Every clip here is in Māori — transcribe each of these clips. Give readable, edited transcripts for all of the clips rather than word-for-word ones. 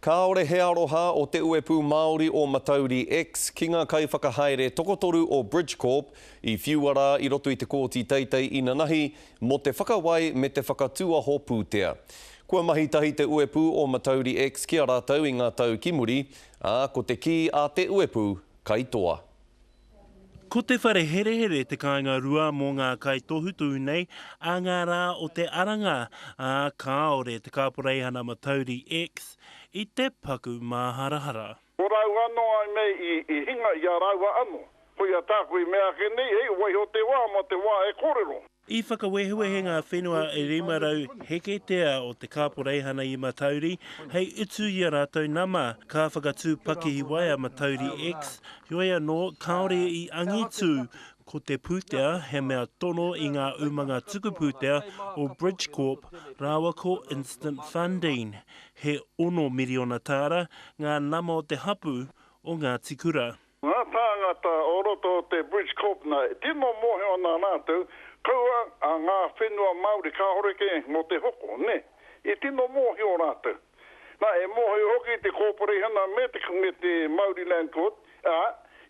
Kāore he aroha o te uepu Māori o Matauri X ki ngā kaiwhakahaere tokotoru o Bridgecorp I whiuara I roto I te kōti teitei ina nahi mo te whakawai me te whakatuaho pūtea. Kua mahitahi te uepu o Matauri X ki a rātou I ngā tau kimuri, ko te ki a te uepu kaitoa. Ko te whare here te kāinga rua mō ngā kai tohutu nei, a ngā rā o te aranga kāore te kāporeihana Matauri X I te paku māharahara. Ko rau anō ai mei I hinga I a raua anō. Hoi a tākui mea ke nei, hei wai ho te wā mo te wā e kōrero. I whakawehuehe ngā whenua e rimarau heketea o te kāporeihana I Matauri, hei utu I a rātou nama ka whakatū pakihi wai a Matauri X, hoi anō kāore I angitu ko te pūtea he mea tono I ngā umanga tuku pūtea o Bridgecorp rawa ko Instant Funding, he 1 miriona tāra ngā nama o te hapu o ngā tikura. Ngā tāngata o roto o te Bridgecorp nei, tino mohe o nā rātou, kaua a ngā whenua Māori ka horeke mo te hoko, ne? I tino mohi o rātou. Nā, e mohi hoki te kōporehana me te Māori Land Court,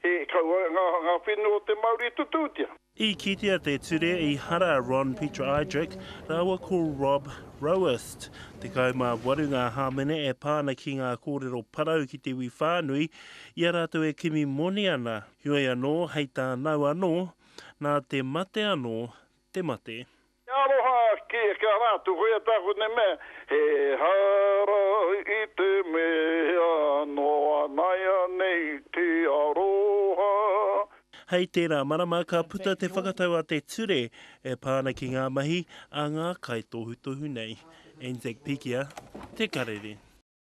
e kaua ngā whenua o te Māori tutūtia. I kitea te ture I hara Ron Petra-Idrick, rawa ko Rob Rowist. Te kaumā waru ngā hāmene e pāna ki ngā kōrero parau ki te wi whānui, I a rātou e kimi moni ana. Hioi anō, hei tā nau anō, nā te mate anō, te mate. Aroha ki a rātou, hoi a tāku ne mea, he hara I te mea noa naia nei te aroha. Hei tērā marama ka puta te whakatau a te ture e pāna ki ngā mahi a ngā kai tohu nei. Anzac Pikia, te karere.